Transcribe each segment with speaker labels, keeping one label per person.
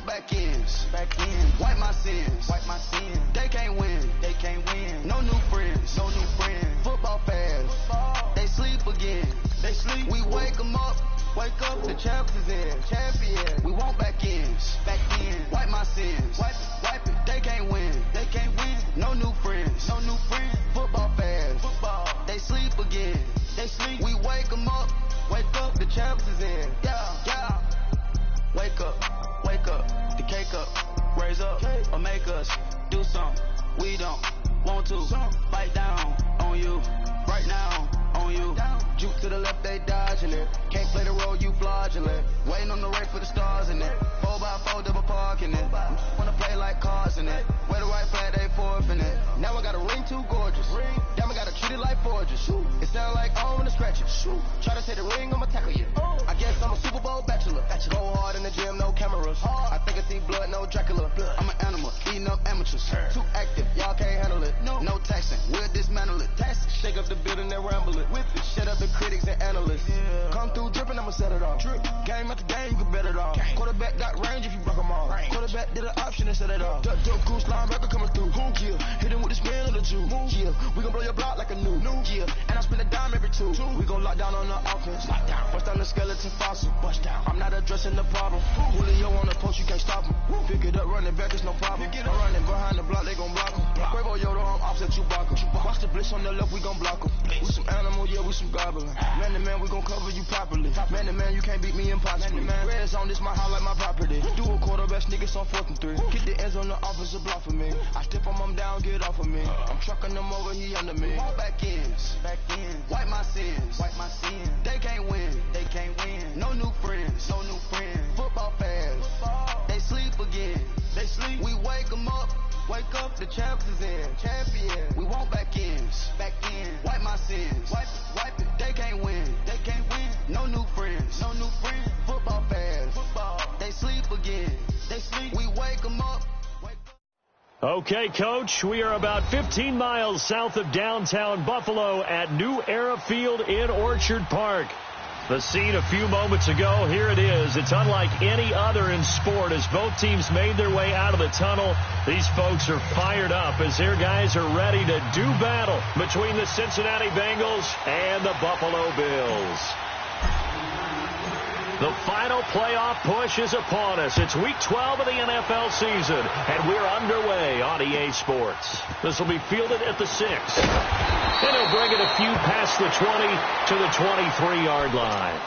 Speaker 1: want back ends. Wipe my sins. They can't win. No new friends. Football fast. They sleep again. We wake them up. The champions in. We want back ends. Wipe my sins. Wipe it. They can't win. No new friends. Football fast. They sleep again. We wake them up. The champions in. Yeah. Wake up. The cake up. Raise up. Or make us do something. We don't want to. Bite down on you. Right now on you. Juke to the left, they dodging it. Can't play the role, you fraudulent. Waiting on the race for the stars in it. 4x4 double parking it. Wanna play like cars in it. Wear the white flag, they forfeiting it. Now I got a ring too gorgeous. Damn, I gotta treat it like forges. It sound like I wanna scratch it. Try to take the ring, I'ma tackle you. I guess I'm a Super Bowl bachelor. Go hard in the gym, no cameras. I think I see blood, no Dracula. I'm an animal, eating up amateurs. Too active, y'all can't handle it. No taxing, we'll dismantle it. Shake up the building and ramble it. Shut up the critics and analysts. Come through dripping, I'ma set it off. Game after game, you can bet it off. Quarterback got range if you broke them off. Quarterback did an option and set it off. Duck, goose, linebacker coming through. Yeah, hit him with the spin of the Jew. Yeah, we gon' blow your block like a new. Yeah, and I spin a dime every two. We gon' lock down on the offense. Bust down the skeleton fossil. I'm not addressing the problem. Julio on the post, you can't stop him. Pick it up, running back, it's no problem. I'm running behind the block, they gon' block him. Quavo Yoda, I'm offset Chewbacca. Watch the blitz on the left, we gon' block him. We some animal, yeah, we some goblin. Man to man, we gon' cover you properly. Man to man, you can't beat me impossibly. Red zone, this my house like my property. Do a quarterback, niggas on 4th and 3. Kick the ends on the offensive block for me. I step on him down, get off of me. I'm trucking them over, he under me. Back ends. Wipe my sins. They can't win. No new friends. Football fast. They sleep again. We wake them up. The champions in. We want back ends. Wipe my sins. Wipe it. They can't win. No new friends. Football fast. They sleep again. We wake them up.
Speaker 2: Okay, Coach, we are about 15 miles south of downtown Buffalo at New Era Field in Orchard Park. The scene a few moments ago, here it is. It's unlike any other in sport as both teams made their way out of the tunnel. These folks are fired up as their guys are ready to do battle between the Cincinnati Bengals and the Buffalo Bills. The final playoff push is upon us. It's week 12 of the NFL season, and we're underway on EA Sports. This will be fielded at the 6. And he'll bring it a few past the 20 to the 23-yard line.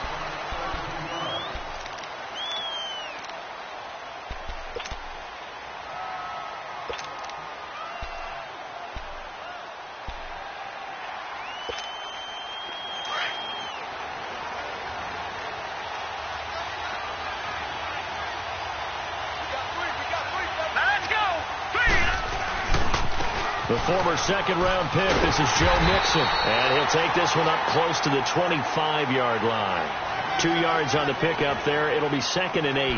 Speaker 2: The former second-round pick, this is Joe Mixon. And he'll take this one up close to the 25-yard line. 2 yards on the pickup there. It'll be 2nd and 8.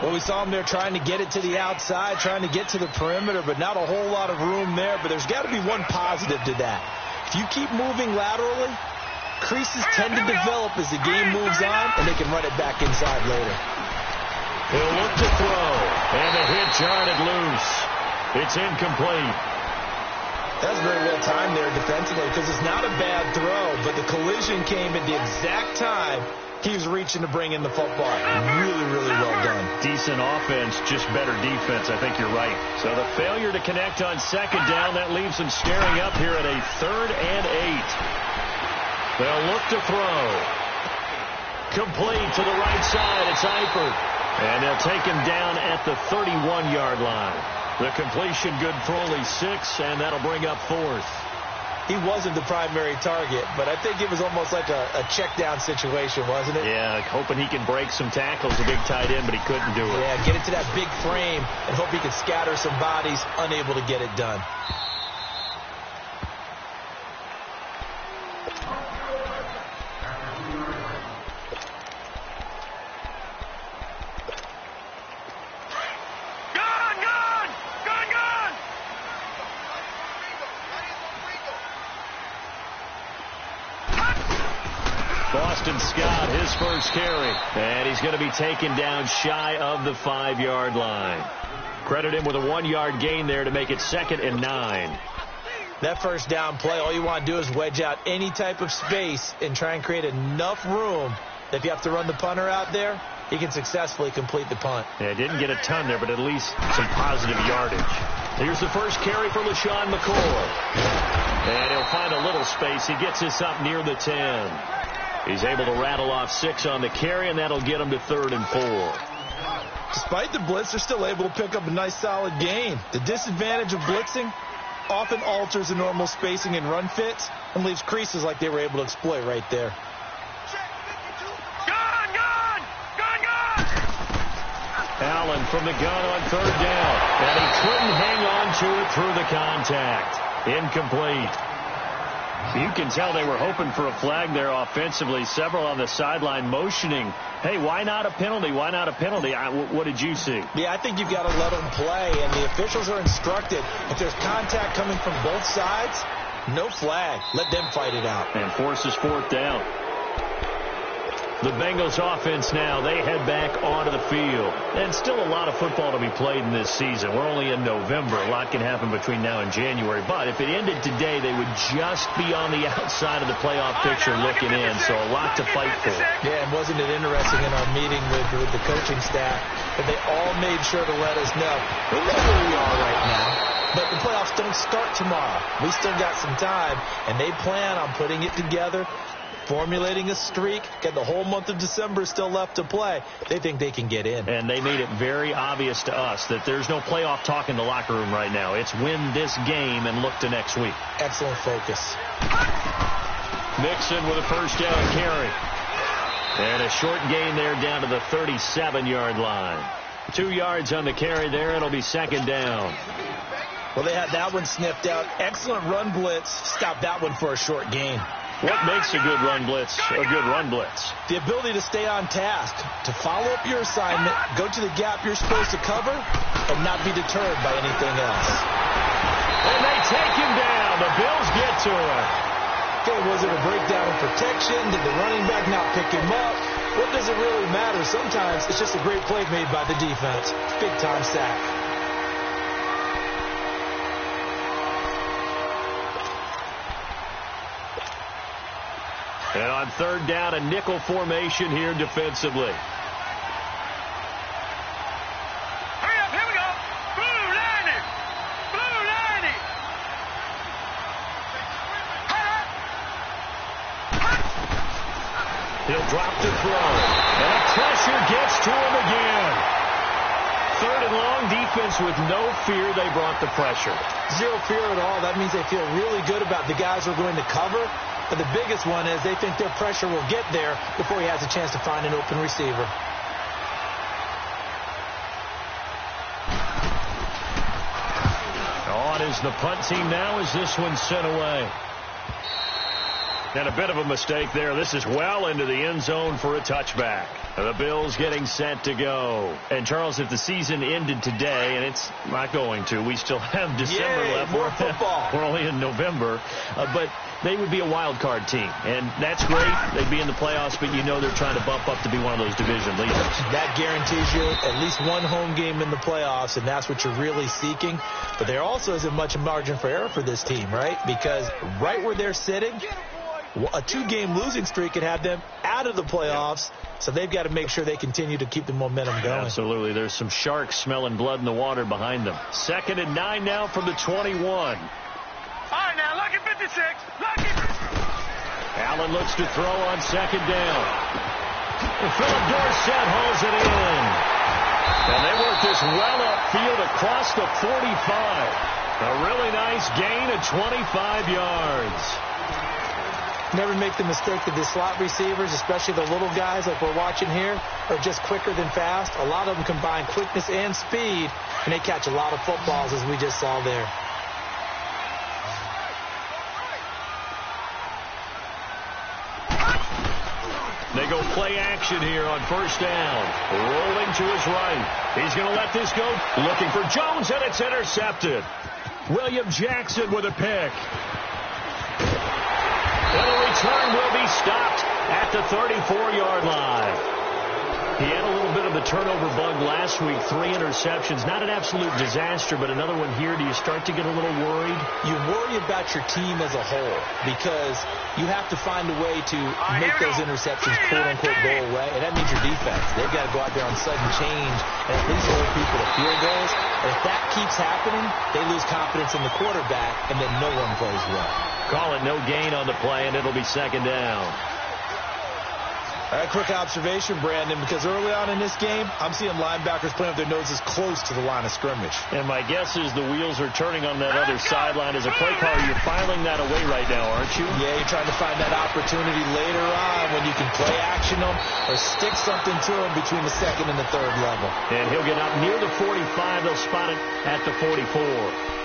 Speaker 3: Well, we saw him there trying to get it to the outside, trying to get to the perimeter, but not a whole lot of room there. But there's got to be one positive to that. If you keep moving laterally, creases tend to develop as the game moves on, and they can run it back inside later.
Speaker 2: He'll look to throw, and the hit jarred loose. It's incomplete.
Speaker 3: That's very well timed there defensively because it's not a bad throw, but the collision came at the exact time he was reaching to bring in the football. Really, really well done.
Speaker 2: Decent offense, just better defense. I think you're right. So the failure to connect on 2nd down, that leaves them staring up here at a 3rd and 8. They'll look to throw. Complete to the right side. It's Eifert. And they'll take him down at the 31-yard line. The completion good for only 6, and that'll bring up 4th.
Speaker 3: He wasn't the primary target, but I think it was almost like a check-down situation, wasn't it?
Speaker 2: Yeah, hoping he can break some tackles, a big tight end, but he couldn't do it.
Speaker 3: Yeah, get it to that big frame and hope he could scatter some bodies, unable to get it done.
Speaker 2: Boston Scott, his first carry. And he's going to be taken down shy of the 5-yard line. Credit him with a 1-yard gain there to make it 2nd and 9.
Speaker 3: That first down play, all you want to do is wedge out any type of space and try and create enough room that if you have to run the punter out there, he can successfully complete the punt.
Speaker 2: Yeah, didn't get a ton there, but at least some positive yardage. Here's the first carry for LaShawn McCoy. And he'll find a little space. He gets this up near the 10. He's able to rattle off 6 on the carry, and that'll get him to 3rd and 4.
Speaker 3: Despite the blitz, they're still able to pick up a nice solid gain. The disadvantage of blitzing often alters the normal spacing and run fits and leaves creases like they were able to exploit right there.
Speaker 2: Allen from the gun on 3rd down. And he couldn't hang on to it through the contact. Incomplete. You can tell they were hoping for a flag there offensively. Several on the sideline motioning, hey, why not a penalty? Why not a penalty? What did you see?
Speaker 3: Yeah, I think you've got to let them play, and the officials are instructed. If there's contact coming from both sides, no flag. Let them fight it out.
Speaker 2: And forces 4th down. The Bengals offense now, they head back onto the field. And still a lot of football to be played in this season. We're only in November. A lot can happen between now and January. But if it ended today, they would just be on the outside of the playoff picture looking in. So a lot to fight for.
Speaker 3: Yeah, and wasn't it interesting in our meeting with the coaching staff that they all made sure to let us know, we know where we are right now. But the playoffs don't start tomorrow. We still got some time, and they plan on putting it together, formulating a streak, got the whole month of December still left to play. They think they can get in.
Speaker 2: And they made it very obvious to us that there's no playoff talk in the locker room right now. It's win this game and look to next week.
Speaker 3: Excellent focus.
Speaker 2: Mixon with a first down carry. And a short gain there down to the 37-yard line. 2 yards on the carry there. It'll be 2nd down.
Speaker 3: Well, they had that one sniffed out. Excellent run blitz. Stopped that one for a short gain.
Speaker 2: What makes a good run blitz a good run blitz?
Speaker 3: The ability to stay on task, to follow up your assignment, go to the gap you're supposed to cover, and not be deterred by anything else.
Speaker 2: And they take him down. The Bills get to him.
Speaker 3: Okay, was it a breakdown in protection? Did the running back not pick him up? What does it really matter? Sometimes it's just a great play made by the defense. Big-time sack.
Speaker 2: And on 3rd down, a nickel formation here defensively.
Speaker 1: Hurry up, here we go. Blue lining. Blue lining.
Speaker 2: He'll drop the throw. And pressure gets to him again. 3rd and long, defense with no fear. They brought the pressure.
Speaker 3: Zero fear at all. That means they feel really good about the guys who are going to cover. But the biggest one is they think their pressure will get there before he has a chance to find an open receiver.
Speaker 2: On is the punt team now as this one's sent away. And a bit of a mistake there. This is well into the end zone for a touchback. The Bills getting set to go. And, Charles, if the season ended today, and it's not going to, we still have December left.
Speaker 3: More football.
Speaker 2: We're only in November. But they would be a wild card team. And that's great. They'd be in the playoffs, but you know they're trying to bump up to be one of those division leaders.
Speaker 3: That guarantees you at least one home game in the playoffs, and that's what you're really seeking. But there also isn't much margin for error for this team, right? Because right where they're sitting, a 2-game losing streak could have them out of the playoffs, so they've got to make sure they continue to keep the momentum going.
Speaker 2: Absolutely. There's some sharks smelling blood in the water behind them. 2nd and 9 now from the 21.
Speaker 1: All right, now, look at 56. Look at.
Speaker 2: Allen looks to throw on 2nd down. And Philip Dorsett hauls it in. And they work this well upfield across the 45. A really nice gain of 25 yards.
Speaker 3: Never make the mistake that the slot receivers, especially the little guys like we're watching here, are just quicker than fast. A lot of them combine quickness and speed, and they catch a lot of footballs, as we just saw there.
Speaker 2: They go play action here on 1st down. Rolling to his right. He's going to let this go. Looking for Jones, and it's intercepted. William Jackson with a pick. And the return will be stopped at at the 34-yard line. He had a little bit of the turnover bug last week, 3 interceptions. Not an absolute disaster, but another one here. Do you start to get a little worried?
Speaker 3: You worry about your team as a whole because you have to find a way to make those interceptions, quote-unquote, go away, and that means your defense. They've got to go out there on sudden change and at least hold people to field goals. And if that keeps happening, they lose confidence in the quarterback, and then no one plays well.
Speaker 2: Call it no gain on the play, and it'll be second down.
Speaker 3: All right, quick observation, Brandon, because early on in this game, I'm seeing linebackers playing with their noses close to the line of scrimmage.
Speaker 2: And my guess is the wheels are turning on that other sideline. As a play caller, you're filing that away right now, aren't you?
Speaker 3: Yeah, you're trying to find that opportunity later on when you can play action them or stick something to them between the second and the third level.
Speaker 2: And he'll get out near the 45. They'll spot it at the 44.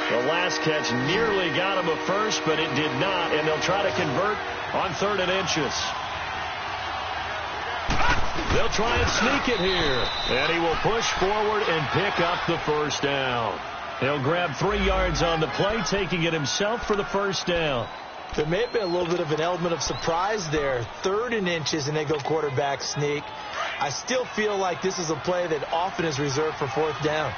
Speaker 2: The last catch nearly got him a first, but it did not, and they'll try to convert on 3rd and inches. They'll try and sneak it here, and he will push forward and pick up the first down. He'll grab 3 yards on the play, taking it himself for the first down.
Speaker 3: There may have been a little bit of an element of surprise there. 3rd and inches, and they go quarterback sneak. I still feel like this is a play that often is reserved for 4th down.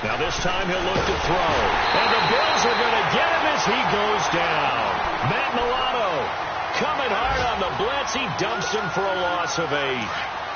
Speaker 2: Now this time he'll look to throw. And the Bills are going to get him as he goes down. Matt Milano coming hard on the blitz. He dumps him for a loss of 8.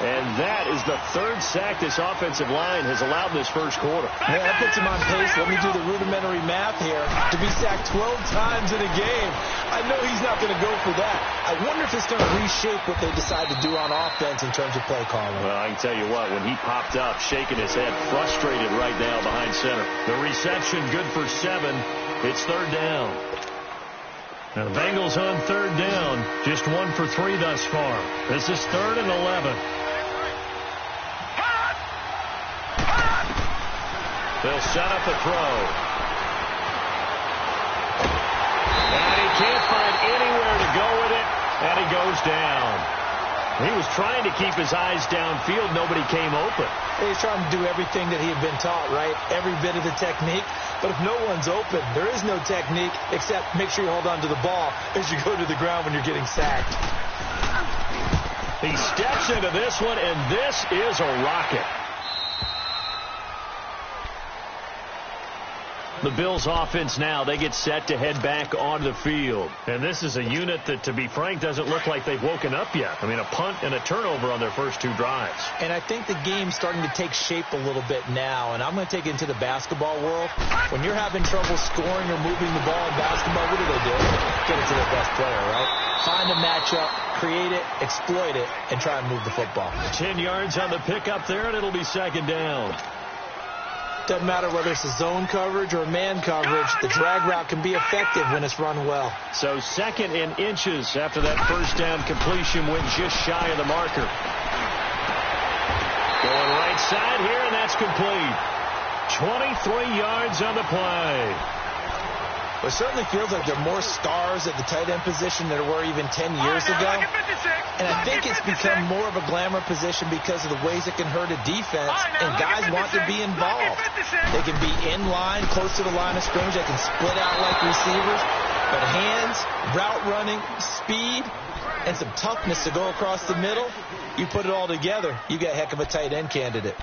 Speaker 2: And that is the 3rd sack this offensive line has allowed in this first quarter.
Speaker 3: Yeah, that puts him on pace. Let me do the rudimentary math here. To be sacked 12 times in a game, I know he's not going to go for that. I wonder if it's going to reshape what they decide to do on offense in terms of play calling.
Speaker 2: Well, I can tell you what, when he popped up, shaking his head, frustrated right now behind center. The reception good for 7. It's 3rd down. Now the Bengals on 3rd down, just 1 for 3 thus far. This is 3rd and 11. They'll set up a throw. And he can't find anywhere to go with it, and he goes down. He was trying to keep his eyes downfield. Nobody came open.
Speaker 3: He's trying to do everything that he had been taught, right? Every bit of the technique. But if no one's open, there is no technique except make sure you hold on to the ball as you go to the ground when you're getting sacked.
Speaker 2: He steps into this one, and this is a rocket. The Bills offense now, they get set to head back onto the field. And this is a unit that, to be frank, doesn't look like they've woken up yet. I mean, a punt and a turnover on their first 2 drives.
Speaker 3: And I think the game's starting to take shape a little bit now. And I'm going to take it into the basketball world. When you're having trouble scoring or moving the ball in basketball, what do? Get it to their best player, right? Find a matchup, create it, exploit it, and try and move the football.
Speaker 2: 10 yards on the pickup there, and it'll be 2nd down.
Speaker 3: Doesn't matter whether it's a zone coverage or a man coverage, the drag route can be effective when it's run well.
Speaker 2: So 2nd and inches after that first down completion went just shy of the marker. Going right side here, and that's complete. 23 yards on the play.
Speaker 3: It certainly feels like there are more stars at the tight end position than there were even 10 years ago. And I think it's become more of a glamour position because of the ways it can hurt a defense, and guys want to be involved. They can be in line, close to the line of scrimmage. They can split out like receivers. But hands, route running, speed, and some toughness to go across the middle, you put it all together, you got a heck of a tight end candidate.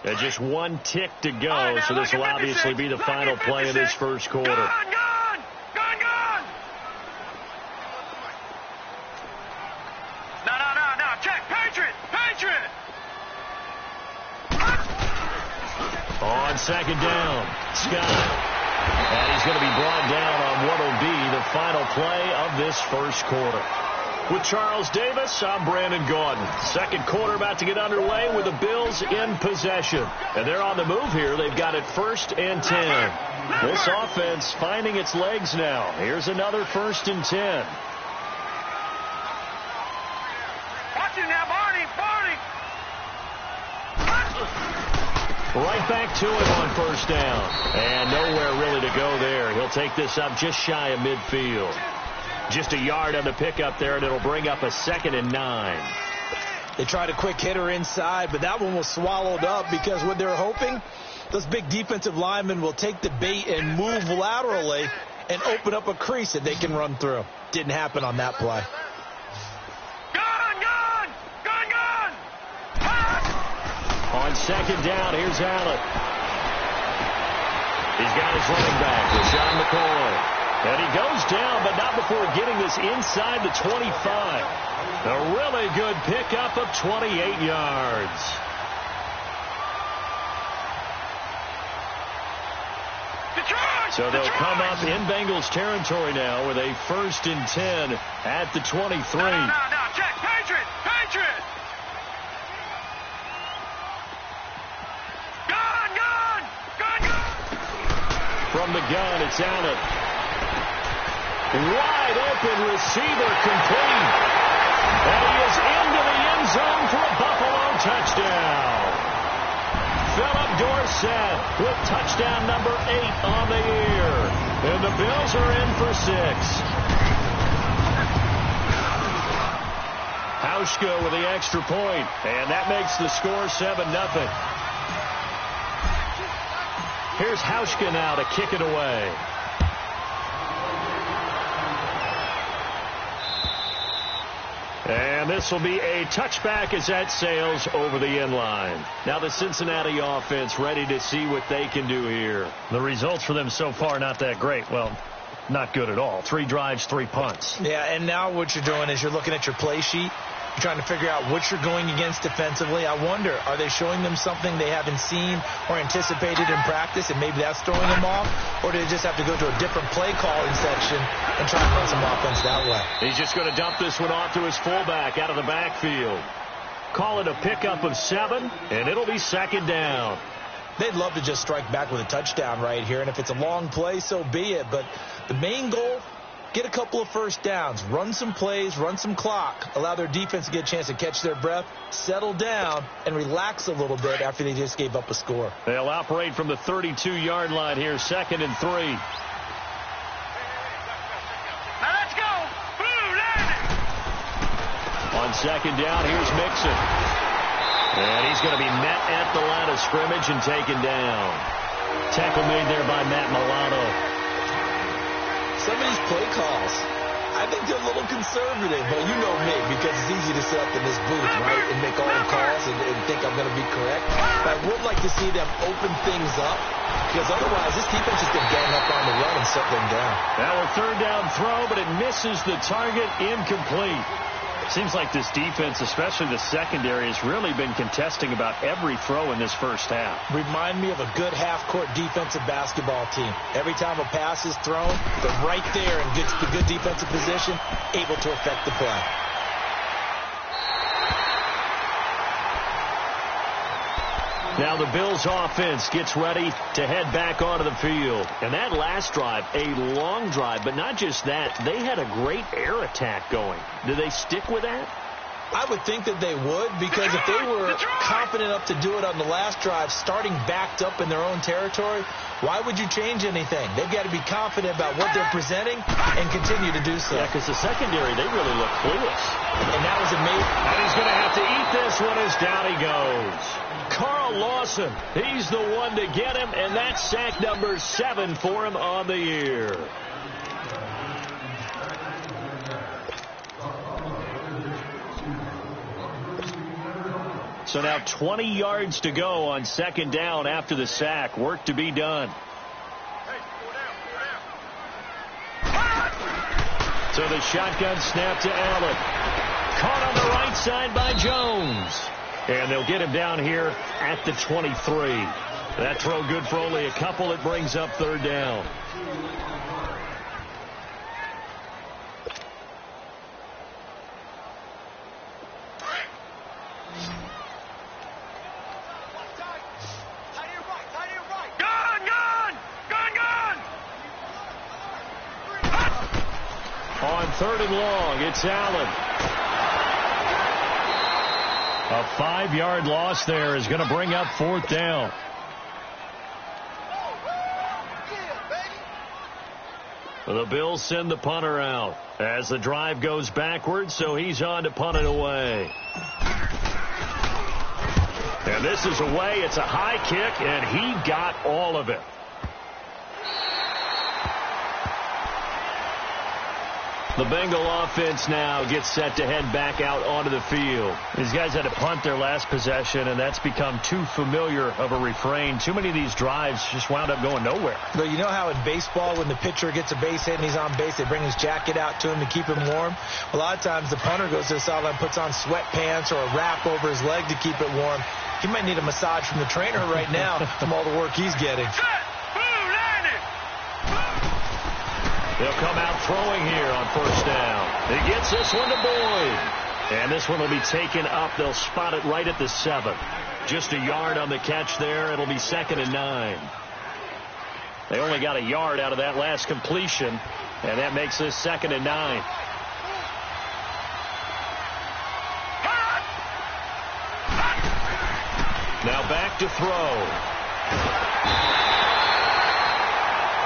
Speaker 2: And just 1 tick to go, so this will obviously be the final play of this first quarter.
Speaker 1: Gone! No, check, Patriot!
Speaker 2: On 2nd down, Scott. And he's going to be brought down on what will be the final play of this first quarter. With Charles Davis, I'm Brandon Gaudin. Second quarter about to get underway with the Bills in possession. And they're on the move here. They've got it 1st and 10. This offense finding its legs now. Here's another 1st and 10.
Speaker 1: Watch it now, Barney!
Speaker 2: Right back to him on 1st down. And nowhere really to go there. He'll they'll take this up just shy of midfield. Just a yard on the pickup there, and it'll bring up a 2nd and 9.
Speaker 3: They tried a quick hitter inside, but that one was swallowed up because what they're hoping, those big defensive linemen will take the bait and move laterally and open up a crease that they can run through. Didn't happen on that play.
Speaker 2: On 2nd down, here's Allen. He's got his running back, LaShawn McCoy. And he goes down, but not before getting this inside the 25. A really good pickup of 28 yards. So they'll come up in Bengals territory now with a 1st and 10 at the 23.
Speaker 4: No, check. Patriot. Gun.
Speaker 2: From the gun, it's Allen. Wide open receiver complete. And he is into the end zone for a Buffalo touchdown. Philip Dorsett with touchdown number 8 on the year. And the Bills are in for 6. Hauschka with the extra point. And that makes the score 7-0. Here's Hauschka now to kick it away. And this will be a touchback as that sails over the end line. Now the Cincinnati offense ready to see what they can do here.
Speaker 5: The results for them so far not that great. Well, not good at all. 3 drives, 3 punts.
Speaker 3: Yeah, and now what you're doing is you're looking at your play sheet. You're trying to figure out what you're going against defensively. I wonder, are they showing them something they haven't seen or anticipated in practice, and maybe that's throwing them off? Or do they just have to go to a different play calling section and try and run some offense that way?
Speaker 2: He's just going to dump this one off to his fullback out of the backfield. Call it a pickup of 7, and it'll be 2nd down.
Speaker 3: They'd love to just strike back with a touchdown right here, and if it's a long play, so be it. But the main goal, get a couple of first downs, run some plays, run some clock, allow their defense to get a chance to catch their breath, settle down, and relax a little bit after they just gave up a score.
Speaker 2: They'll operate from the 32-yard line here, 2nd and 3.
Speaker 4: Now let's go.
Speaker 2: On 2nd down, here's Mixon. And he's going to be met at the line of scrimmage and taken down. Tackle made there by Matt Milano.
Speaker 3: Some of these play calls, I think they're a little conservative, but you know me, because it's easy to sit up in this booth, right, and make all the calls and think I'm going to be correct. But I would like to see them open things up, because otherwise this defense is going to gang up on the run and shut them down.
Speaker 2: Now a 3rd down throw, but it misses the target, incomplete.
Speaker 5: Seems like this defense, especially the secondary, has really been contesting about every throw in this first half.
Speaker 3: Remind me of a good half-court defensive basketball team. Every time a pass is thrown, they're right there and gets the good defensive position, able to affect the play.
Speaker 2: Now the Bills offense gets ready to head back onto the field. And that last drive, a long drive, but not just that. They had a great air attack going. Do they stick with that?
Speaker 3: I would think that they would, because if they were confident enough to do it on the last drive, starting backed up in their own territory, why would you change anything? They've got to be confident about what they're presenting and continue to do so.
Speaker 2: Yeah, because the secondary, they really look clueless.
Speaker 3: And that was amazing.
Speaker 2: And he's going to have to eat this one as down he goes. Carl Lawson, he's the one to get him, and that's sack number 7 for him on the year. So now 20 yards to go on 2nd down after the sack. Work to be done. So the shotgun snap to Allen. Caught on the right side by Jones. And they'll get him down here at the 23. That throw good for only a couple. It brings up 3rd down. On 3rd and long, it's Allen. A 5-yard loss there is going to bring up 4th down. The Bills send the punter out as the drive goes backwards, so he's on to punt it away. And this is away. It's a high kick, and he got all of it. The Bengal offense now gets set to head back out onto the field. These guys had to punt their last possession, and that's become too familiar of a refrain. Too many of these drives just wound up going nowhere.
Speaker 3: Well, you know how in baseball when the pitcher gets a base hit and he's on base, they bring his jacket out to him to keep him warm? A lot of times the punter goes to the sideline, puts on sweatpants or a wrap over his leg to keep it warm. He might need a massage from the trainer right now from all the work he's getting.
Speaker 2: They'll come out throwing here on first down. He gets this one to Boyd. And this one will be taken up. They'll spot it right at the 7. Just a yard on the catch there. It'll be 2nd and 9. They only got a yard out of that last completion, and that makes this 2nd and 9. Now back to throw.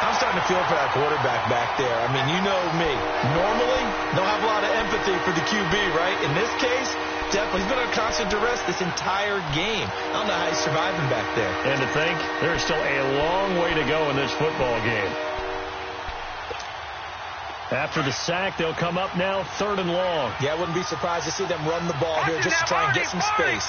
Speaker 3: I'm starting to feel for that quarterback back there. I mean, you know me. Normally, don't have a lot of empathy for the QB, right? In this case, definitely. He's been under constant duress this entire game. I don't know how he's surviving back there.
Speaker 2: And to think, there's still a long way to go in this football game. After the sack, they'll come up now 3rd and long.
Speaker 3: Yeah, I wouldn't be surprised to see them run the ball here just to try and get some space.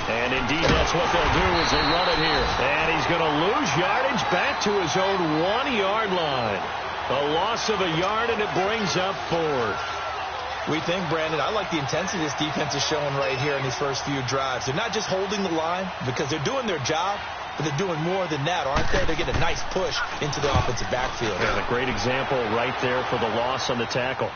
Speaker 2: And indeed, that's what they'll do as they run it here. And he's going to lose yardage back to his own 1-yard line. A loss of a yard, and it brings up 4th.
Speaker 3: We think, Brandon, I like the intensity this defense is showing right here in these first few drives. They're not just holding the line because they're doing their job, but they're doing more than that, aren't they? They're getting a nice push into the offensive backfield.
Speaker 2: And a great example right there for the loss on the tackle.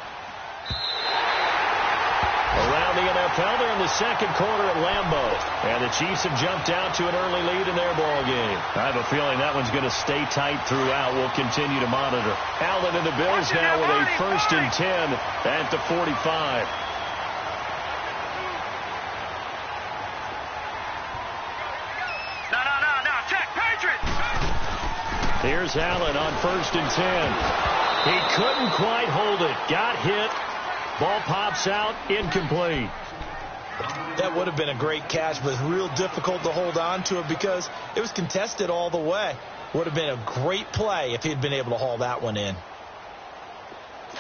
Speaker 2: Around the NFL, they're in the second quarter at Lambeau. And the Chiefs have jumped out to an early lead in their ball game. I have a feeling that one's going to stay tight throughout. We'll continue to monitor. Allen and the Bills now with a 1st and 10 at the 45.
Speaker 4: No. Check. Patriots.
Speaker 2: Here's Allen on 1st and 10. He couldn't quite hold it. Got hit. Ball pops out, incomplete.
Speaker 3: That would have been a great catch, but it's real difficult to hold on to it because it was contested all the way. Would have been a great play if he'd been able to haul that one in.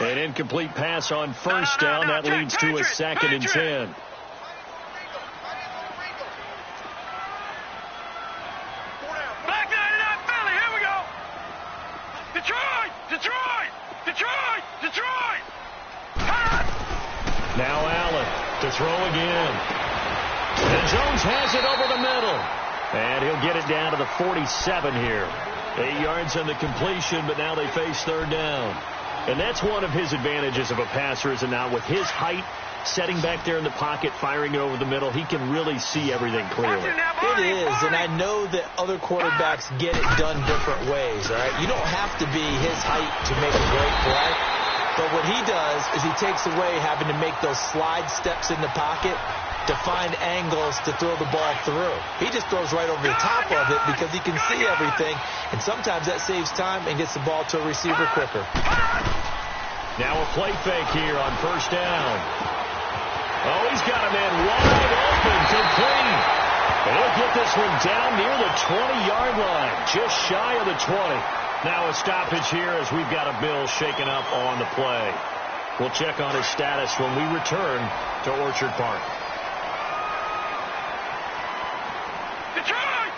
Speaker 2: An incomplete pass on 1st down. That leads to a 2nd and 10.
Speaker 4: Back 99 Philly, here we go. Detroit.
Speaker 2: Now Allen to throw again. And Jones has it over the middle. And he'll get it down to the 47 here. 8 yards on the completion, but now they face 3rd down. And that's one of his advantages of a passer, is it not? With his height, setting back there in the pocket, firing it over the middle, he can really see everything clearly.
Speaker 3: It is, and I know that other quarterbacks get it done different ways, all right? You don't have to be his height to make a great play. But what he does is he takes away having to make those slide steps in the pocket to find angles to throw the ball through. He just throws right over the top of it because he can see everything, and sometimes that saves time and gets the ball to a receiver quicker.
Speaker 2: Now a play fake here on 1st down. Oh, he's got a man wide open, complete. And he'll get this one down near the 20-yard line, just shy of the 20. Now a stoppage here as we've got a Bill shaken up on the play. We'll check on his status when we return to Orchard Park.
Speaker 4: Detroit!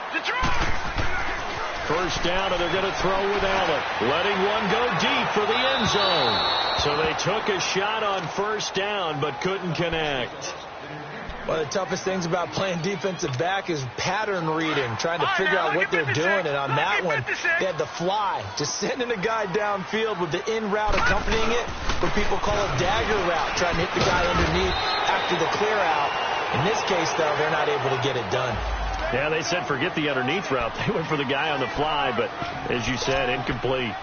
Speaker 2: 1st down, and they're going to throw with Allen. Letting one go deep for the end zone. So they took a shot on 1st down, but couldn't connect.
Speaker 3: One of the toughest things about playing defensive back is pattern reading, trying to figure out what they're doing. And on that one, they had the fly, just sending a guy downfield with the in route accompanying it, what people call a dagger route, trying to hit the guy underneath after the clear out. In this case, though, they're not able to get it done.
Speaker 2: Yeah, they said forget the underneath route. They went for the guy on the fly, but as you said, incomplete.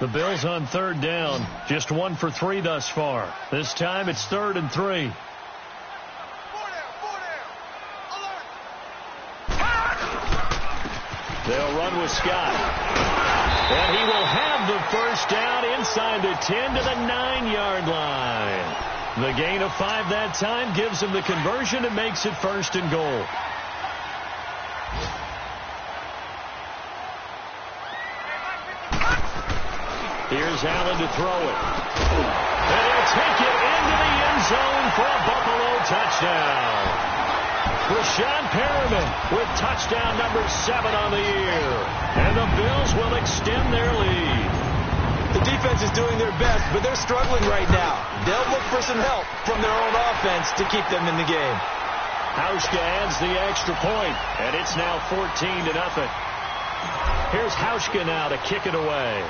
Speaker 2: The Bills on third down. Just 1 for 3 thus far. This time it's 3rd and 3. They'll run with Scott. And he will have the first down inside the 10 to the 9-yard line. The gain of 5 that time gives him the conversion and makes it 1st and goal. Here's Allen to throw it. And he'll take it into the end zone for a Buffalo touchdown. Rashawn Perriman with touchdown number 7 on the year. And the Bills will extend their lead.
Speaker 3: The defense is doing their best, but they're struggling right now. They'll look for some help from their own offense to keep them in the game.
Speaker 2: Hauschka adds the extra point, and it's now 14-0. Here's Hauschka now to kick it away.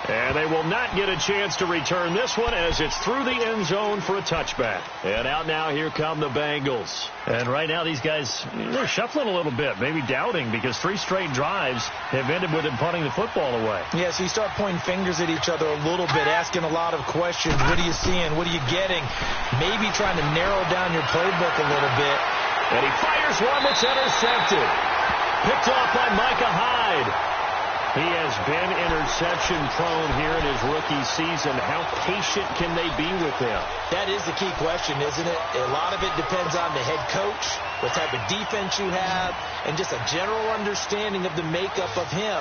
Speaker 2: And they will not get a chance to return this one as it's through the end zone for a touchback. And out now, here come the Bengals. And right now, these guys, they're shuffling a little bit, maybe doubting, because 3 straight drives have ended with them punting the football away.
Speaker 3: Yeah, so you start pointing fingers at each other a little bit, asking a lot of questions. What are you seeing? What are you getting? Maybe trying to narrow down your playbook a little bit.
Speaker 2: And he fires one that's intercepted. Picked off by Micah Hyde. He has been interception-prone here in his rookie season. How patient can they be with him?
Speaker 3: That is the key question, isn't it? A lot of it depends on the head coach, what type of defense you have, and just a general understanding of the makeup of him.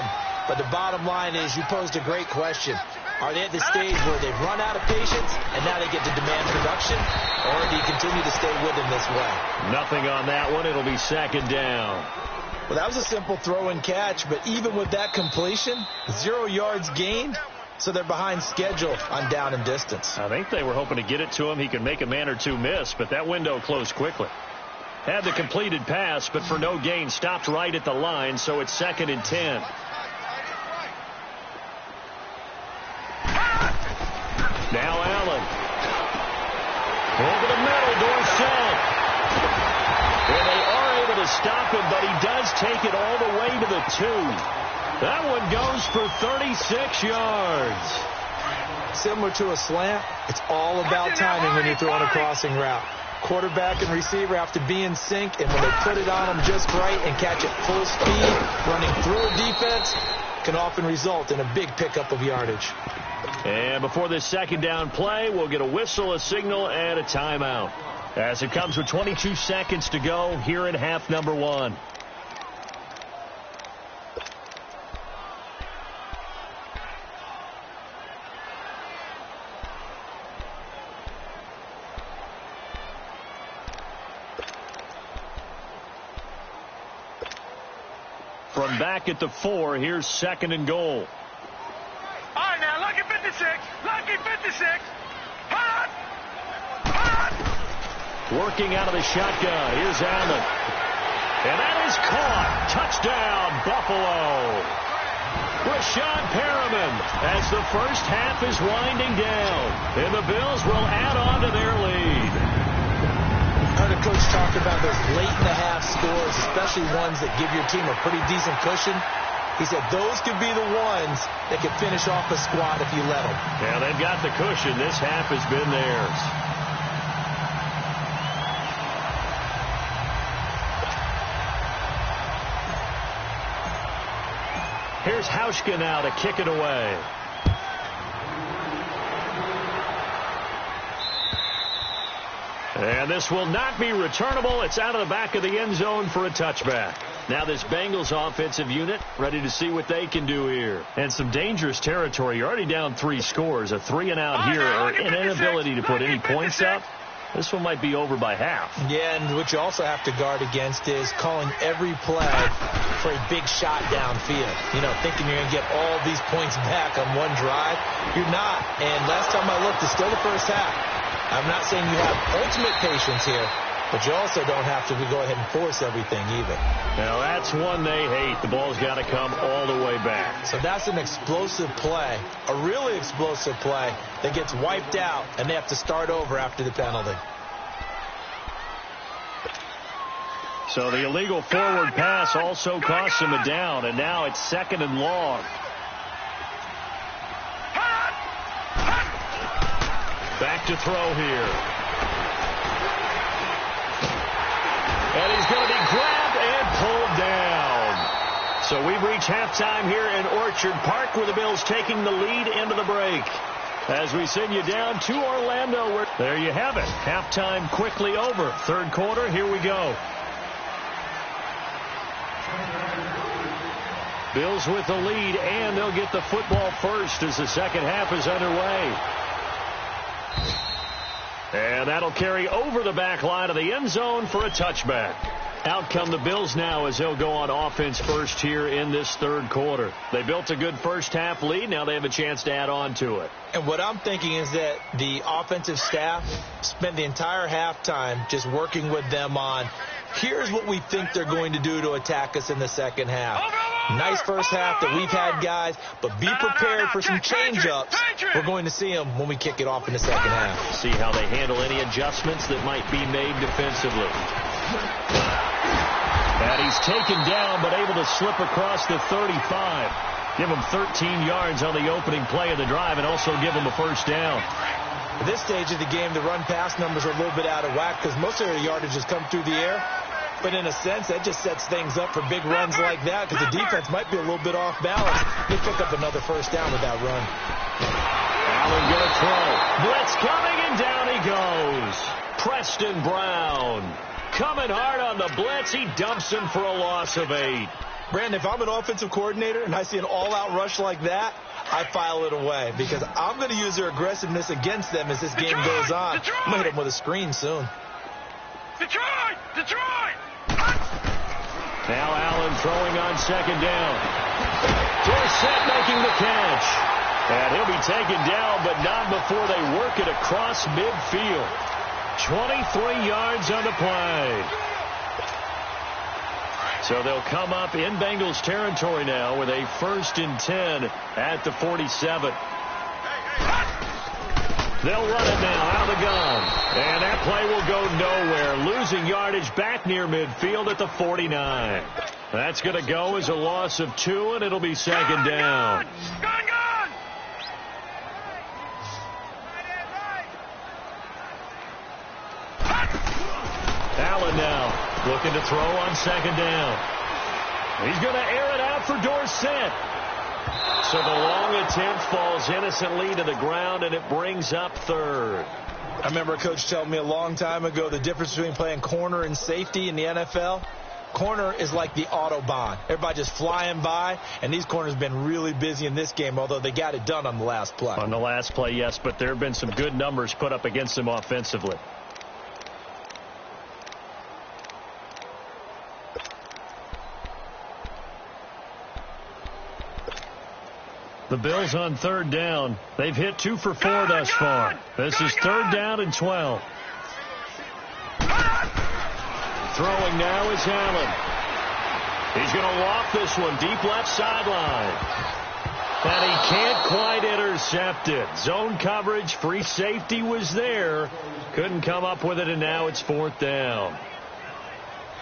Speaker 3: But the bottom line is you posed a great question. Are they at the stage where they've run out of patience and now they get to demand production? Or do you continue to stay with him this way?
Speaker 2: Nothing on that one. It'll be 2nd down.
Speaker 3: Well, that was a simple throw and catch, but even with that completion, 0 yards gained, so they're behind schedule on down and distance.
Speaker 2: I think they were hoping to get it to him. He could make a man or 2 miss, but that window closed quickly. Had the completed pass, but for no gain, stopped right at the line, so it's 2nd and 10. Now Allen. Over the middle, Dorsett. And they are able to stop him, but he does take it all the way to the 2. That one goes for 36 yards.
Speaker 3: Similar to a slant, it's all about timing when you're throwing a crossing route. Quarterback and receiver have to be in sync, and when they put it on them just right and catch it full speed, running through a defense can often result in a big pickup of yardage.
Speaker 2: And before this 2nd down play, we'll get a whistle, a signal, and a timeout. As it comes with 22 seconds to go here in half number 1. From back at the 4, here's 2nd and goal.
Speaker 4: All right, now, lucky 56. Lucky 56. Hot! Hot!
Speaker 2: Working out of the shotgun. Here's Allen. And that is caught. Touchdown, Buffalo. Rashawn Perriman as the first half is winding down. And the Bills will add on to their lead.
Speaker 3: I heard a coach talk about those late-in-the-half scores, especially ones that give your team a pretty decent cushion. He said those could be the ones that could finish off a squad if you let them.
Speaker 2: Yeah, they've got the cushion. This half has been theirs. Here's Hauschka now to kick it away. And this will not be returnable. It's out of the back of the end zone for a touchback. Now this Bengals offensive unit ready to see what they can do here. And some dangerous territory. You're already down 3 scores. A 3-and-out here or an inability to put any points up. This one might be over by half.
Speaker 3: Yeah, and what you also have to guard against is calling every play for a big shot downfield. You know, thinking you're going to get all these points back on one drive. You're not. And last time I looked, it's still the first half. I'm not saying you have ultimate patience here, but you also don't have to go ahead and force everything either.
Speaker 2: Now, that's one they hate. The ball's got to come all the way back.
Speaker 3: So that's an explosive play, a really explosive play that gets wiped out, and they have to start over after the penalty.
Speaker 2: So the illegal forward pass also costs him a down, and now it's 2nd and long. Back to throw here. And he's going to be grabbed and pulled down. So we've reached halftime here in Orchard Park, where the Bills taking the lead into the break. As we send you down to Orlando. There you have it. Halftime quickly over. 3rd quarter, here we go. Bills with the lead, and they'll get the football first as the 2nd half is underway. And that'll carry over the back line of the end zone for a touchback. Out come the Bills now as they'll go on offense first here in this 3rd quarter. They built a good first half lead. Now they have a chance to add on to it.
Speaker 3: And what I'm thinking is that the offensive staff spent the entire halftime just working with them on, here's what we think they're going to do to attack us in the 2nd half. Nice first half that we've had, guys, but be prepared for some change-ups. We're going to see them when we kick it off in the 2nd half.
Speaker 2: See how they handle any adjustments that might be made defensively. And he's taken down, but able to slip across the 35. Give him 13 yards on the opening play of the drive and also give him a first down.
Speaker 3: At this stage of the game, the run-pass numbers are a little bit out of whack because most of their yardage has come through the air. But in a sense, that just sets things up for big runs like that because the defense might be a little bit off balance. They pick up another first down with that run.
Speaker 2: Allen going to throw. Blitz coming, and down he goes. Preston Brown coming hard on the blitz. He dumps him for a loss of 8.
Speaker 3: Brandon, if I'm an offensive coordinator and I see an all-out rush like that, I file it away because I'm going to use their aggressiveness against them as this game goes on. I'm going to hit them with a screen soon.
Speaker 4: Detroit!
Speaker 2: Now Allen throwing on 2nd down. Dorsett making the catch. And he'll be taken down, but not before they work it across midfield. 23 yards on the play. So they'll come up in Bengals territory now with a 1st and 10 at the 47. They'll run it now out of the gun. And that play will go nowhere. Losing yardage back near midfield at the 49. That's going to go as a loss of 2, and it'll be 2nd down.
Speaker 4: Gone!
Speaker 2: Allen now looking to throw on 2nd down. He's going to air it out for Dorsett. So the long attempt falls innocently to the ground, and it brings up 3rd.
Speaker 3: I remember a coach telling me a long time ago the difference between playing corner and safety in the NFL. Corner is like the Autobahn. Everybody just flying by, and these corners have been really busy in this game, although they got it done on the last play.
Speaker 2: On the last play, yes, but there have been some good numbers put up against them offensively. The Bills on 3rd down. They've hit 2 for 4 thus far. This is 3rd down and 12. Throwing now is Allen. He's going to walk this one deep left sideline. And he can't quite intercept it. Zone coverage, free safety was there. Couldn't come up with it, and now it's 4th down.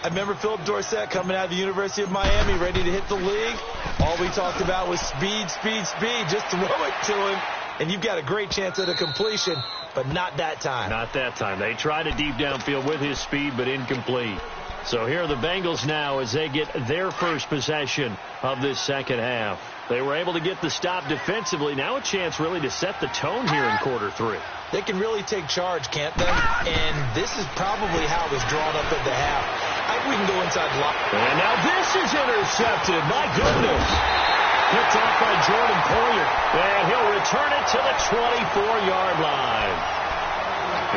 Speaker 3: I remember Philip Dorsett coming out of the University of Miami ready to hit the league. All we talked about was speed, speed, speed. Just throw it to him, and you've got a great chance at a completion, but not that time.
Speaker 2: Not that time. They tried a deep downfield with his speed, but incomplete. So here are the Bengals now as they get their first possession of this 2nd half. They were able to get the stop defensively. Now a chance really to set the tone here in quarter 3.
Speaker 3: They can really take charge, can't they? And this is probably how it was drawn up at the half. I think we can go inside the lock.
Speaker 2: And now this is intercepted. My goodness. Picked off by Jordan Poyer. And he'll return it to the 24-yard line.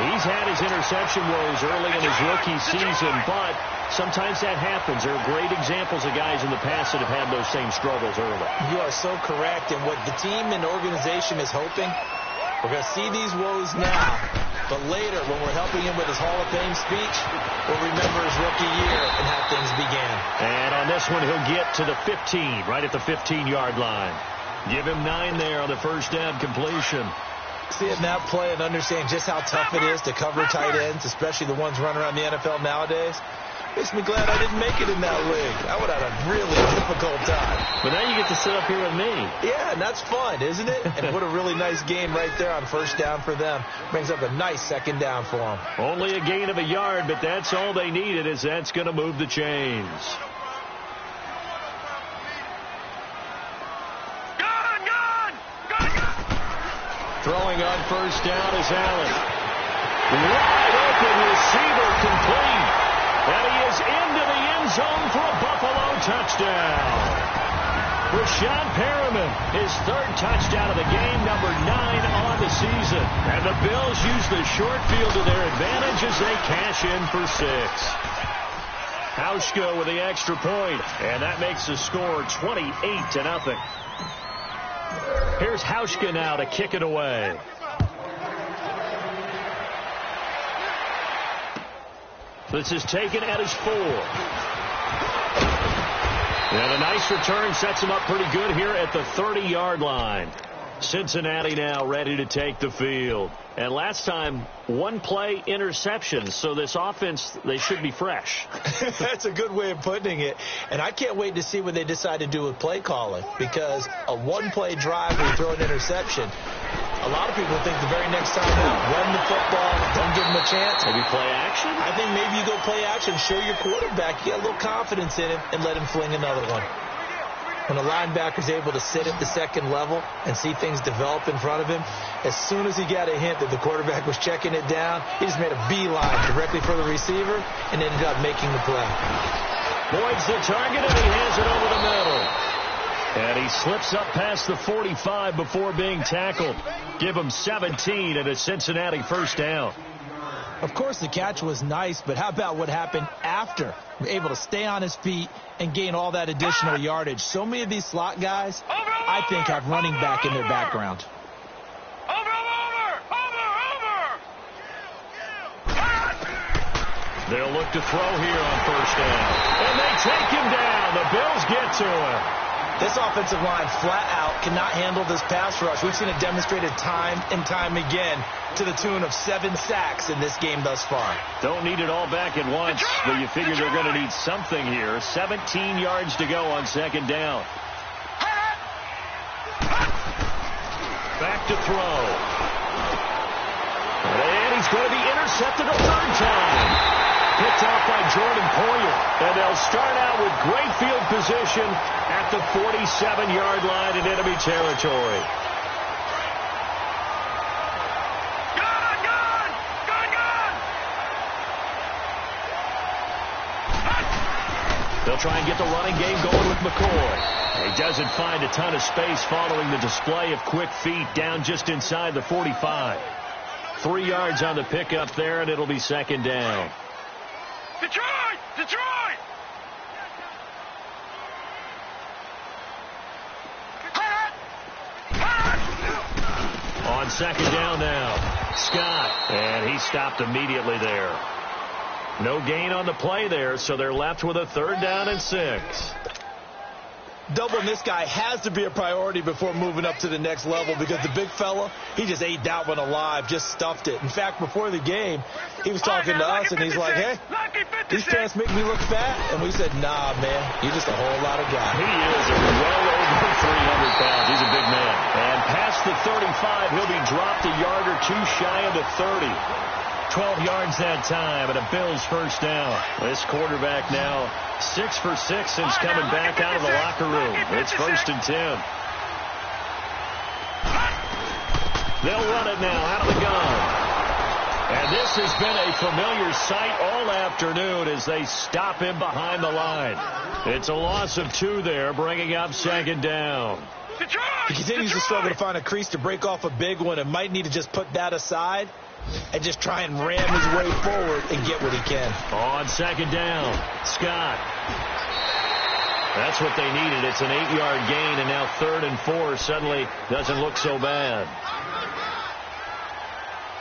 Speaker 2: He's had his interception woes early in his rookie season, but sometimes that happens. There are great examples of guys in the past that have had those same struggles early.
Speaker 3: You are so correct. And what the team and organization is hoping, we're going to see these woes now, but later when we're helping him with his Hall of Fame speech, we'll remember his rookie year and how things began.
Speaker 2: And on this one, he'll get to the 15, right at the 15-yard line. Give him 9 there on the first down completion.
Speaker 3: Seeing that play and understand just how tough it is to cover tight ends, especially the ones running around the NFL nowadays. Makes me glad I didn't make it in that league. I would have had a really difficult time.
Speaker 2: But now you get to sit up here with me.
Speaker 3: Yeah, and that's fun, isn't it? And what a really nice game right there on first down for them. Brings up a nice second down for them.
Speaker 2: Only a gain of a yard, but that's all they needed, as that's going to move the chains. Throwing on first down is Allen. Wide open receiver complete. And he is into the end zone for a Buffalo touchdown. Rashad Perriman, his third touchdown of the game, number 9 on the season. And the Bills use the short field to their advantage as they cash in for 6. Hauschka with the extra point, and that makes the score 28-0. Here's Hauschka now to kick it away. This is taken at his 4. And a nice return sets him up pretty good here at the 30-yard line. Cincinnati now ready to take the field. And last time, one play interception. So this offense, they should be fresh.
Speaker 3: That's a good way of putting it. And I can't wait to see what they decide to do with play calling. Because a one-play drive where you throw an interception, a lot of people think the very next time out, run the football, don't give them a chance.
Speaker 2: Maybe play action?
Speaker 3: I think maybe you go play action, show your quarterback you got a little confidence in him, and let him fling another one. When a linebacker's able to sit at the second level and see things develop in front of him, as soon as he got a hint that the quarterback was checking it down, he just made a beeline directly for the receiver and ended up making the play.
Speaker 2: Boyd's the target, and he hands it over the middle. And he slips up past the 45 before being tackled. Give him 17 and a Cincinnati first down.
Speaker 3: Of course, the catch was nice, but how about what happened after? Able to stay on his feet and gain all that additional yardage. So many of these slot guys, I think, have running back in their background.
Speaker 2: They'll look to throw here on first down. And they take him down. The Bills get to him.
Speaker 3: This offensive line flat out cannot handle this pass rush. We've seen it demonstrated time and time again to the tune of 7 sacks in this game thus far.
Speaker 2: Don't need it all back at once, but you figure they're going to need something here. 17 yards to go on second down. Back to throw. And he's going to be intercepted a third time. Picked off by Jordan Poyer. And they'll start out with great field position at the 47-yard line in enemy territory. They'll try and get the running game going with McCoy. He doesn't find a ton of space following the display of quick feet down just inside the 45. 3 yards on the pickup there, and it'll be second down.
Speaker 4: Detroit! Detroit!
Speaker 2: On second down now, Scott, and he stopped immediately there. No gain on the play there, so they're left with a third down and 6.
Speaker 3: Doubling this guy has to be a priority before moving up to the next level because the big fella, he just ate that one alive, just stuffed it. In fact, before the game, he was talking to us, and he's like, hey, these pants make me look fat. And we said, nah, man, you're just a whole lot of guy.
Speaker 2: He is well over 300 pounds. He's a big man. And past the 35, he'll be dropped a yard or two shy of the 30. 12 yards that time, and a Bills first down. This quarterback now 6 for 6 since coming back out of the locker room. It's 1st and 10. They'll run it now out of the gun. And this has been a familiar sight all afternoon as they stop him behind the line. It's a loss of 2 there, bringing up second down.
Speaker 3: He continues to struggle to find a crease to break off a big one and might need to just put that aside and just try and ram his way forward and get what he can.
Speaker 2: On second down, Scott. That's what they needed. It's an 8-yard gain, and now 3rd and 4 suddenly doesn't look so bad.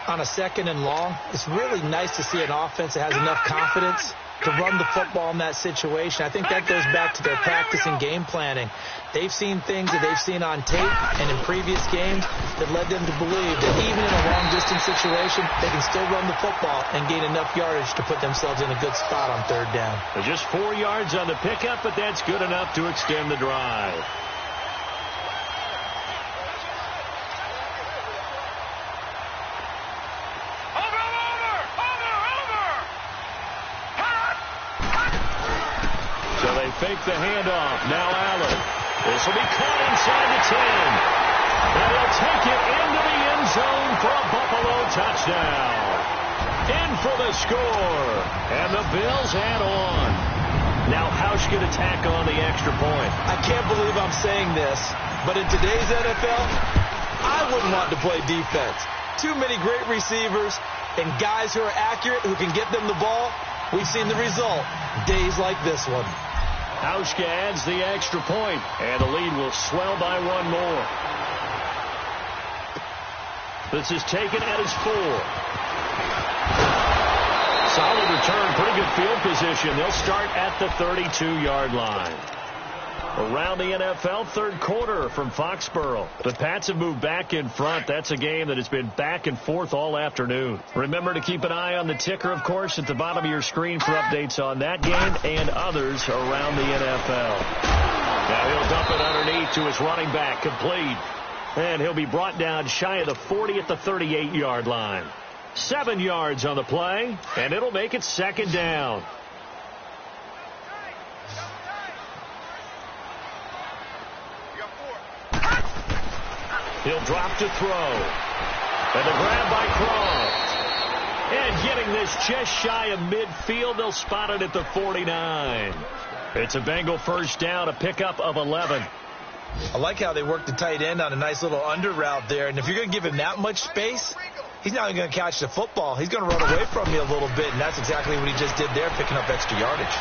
Speaker 3: On a 2nd and long, it's really nice to see an offense that has enough confidence to run the football in that situation. I think that goes back to their practice and game planning. They've seen things that they've seen on tape and in previous games that led them to believe that even in a long-distance situation, they can still run the football and gain enough yardage to put themselves in a good spot on third down.
Speaker 2: Just 4 yards on the pickup, but that's good enough to extend the drive. Fake the handoff. Now Allen. This will be caught inside the 10. And he'll take it into the end zone for a Buffalo touchdown. In for the score. And the Bills add on. Now Hausch can attack on the extra point.
Speaker 3: I can't believe I'm saying this, but in today's NFL, I wouldn't want to play defense. Too many great receivers and guys who are accurate, who can get them the ball. We've seen the result. Days like this one.
Speaker 2: Hauschka adds the extra point, and the lead will swell by one more. This is taken at his 4. Solid return, pretty good field position. They'll start at the 32-yard line. Around the NFL, third quarter from Foxborough. The Pats have moved back in front. That's a game that has been back and forth all afternoon. Remember to keep an eye on the ticker, of course, at the bottom of your screen for updates on that game and others around the NFL. Now he'll dump it underneath to his running back, complete. And he'll be brought down shy of the 40 at the 38-yard line. 7 yards on the play, and it'll make it second down. He'll drop to throw. And the grab by Croft. And getting this just shy of midfield, they'll spot it at the 49. It's a Bengal first down, a pickup of 11.
Speaker 3: I like how they work the tight end on a nice little under route there. And if you're going to give him that much space, he's not going to catch the football. He's going to run away from you a little bit, and that's exactly what he just did there, picking up extra yardage.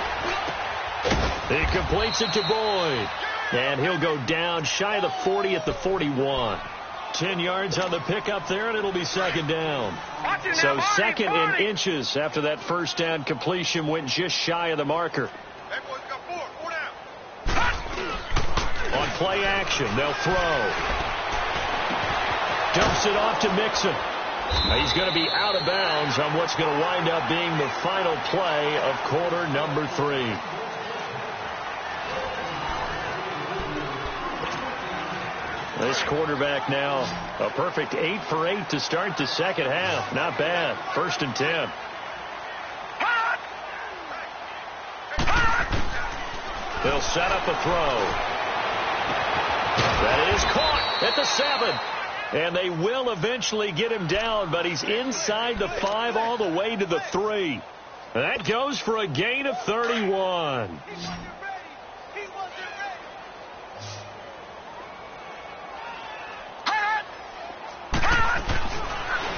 Speaker 2: He completes it to Boyd. And he'll go down shy of the 40 at the 41. 10 yards on the pickup there, and it'll be second down. So second in inches after that first down completion went just shy of the marker. On play action, they'll throw. Dumps it off to Mixon. He's going to be out of bounds on what's going to wind up being the final play of quarter number 3. This quarterback now a perfect 8 for 8 to start the second half. Not bad. First and 10. They'll set up a throw. That is caught at the 7. And they will eventually get him down, but he's inside the 5 all the way to the 3. That goes for a gain of 31.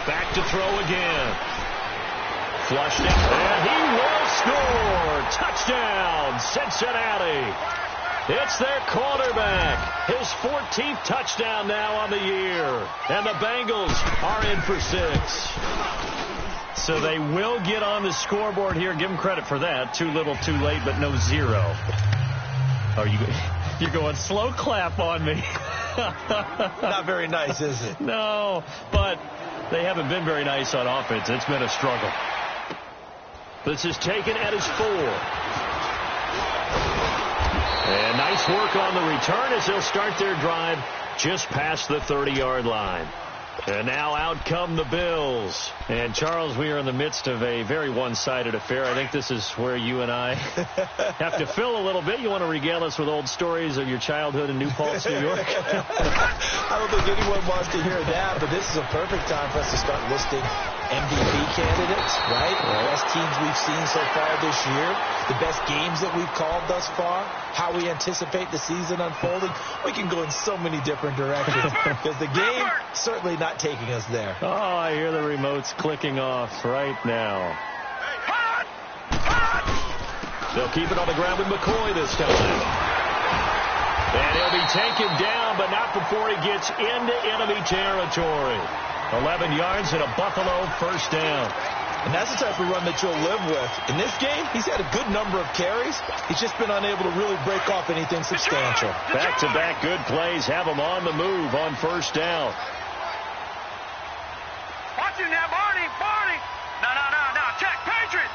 Speaker 2: Back to throw again. Flushed it, and he will score. Touchdown, Cincinnati. It's their quarterback. His 14th touchdown now on the year. And the Bengals are in for 6. So they will get on the scoreboard here. Give them credit for that. Too little, too late, but no 0. Oh, you're going slow clap on me.
Speaker 3: Not very nice, is it?
Speaker 2: No, but they haven't been very nice on offense. It's been a struggle. This is taken at his 4. And nice work on the return as they'll start their drive just past the 30-yard line. And now out come the Bills. And, Charles, we are in the midst of a very one-sided affair. I think this is where you and I have to fill a little bit. You want to regale us with old stories of your childhood in New Paltz, New York?
Speaker 3: I don't think anyone wants to hear that, but this is a perfect time for us to start listing MVP candidates, right? The best teams we've seen so far this year, the best games that we've called thus far, how we anticipate the season unfolding. We can go in so many different directions because the game certainly not taking us there.
Speaker 2: Oh, I hear the remotes clicking off right now. They'll keep it on the ground with McCoy this time. And he'll be taken down, but not before he gets into enemy territory. 11 yards and a Buffalo first down.
Speaker 3: And that's the type of run that you'll live with. In this game, he's had a good number of carries. He's just been unable to really break off anything substantial.
Speaker 2: Back-to-back good plays have him on the move on first down.
Speaker 4: Watch it now, Barney. No. Check. Patriot.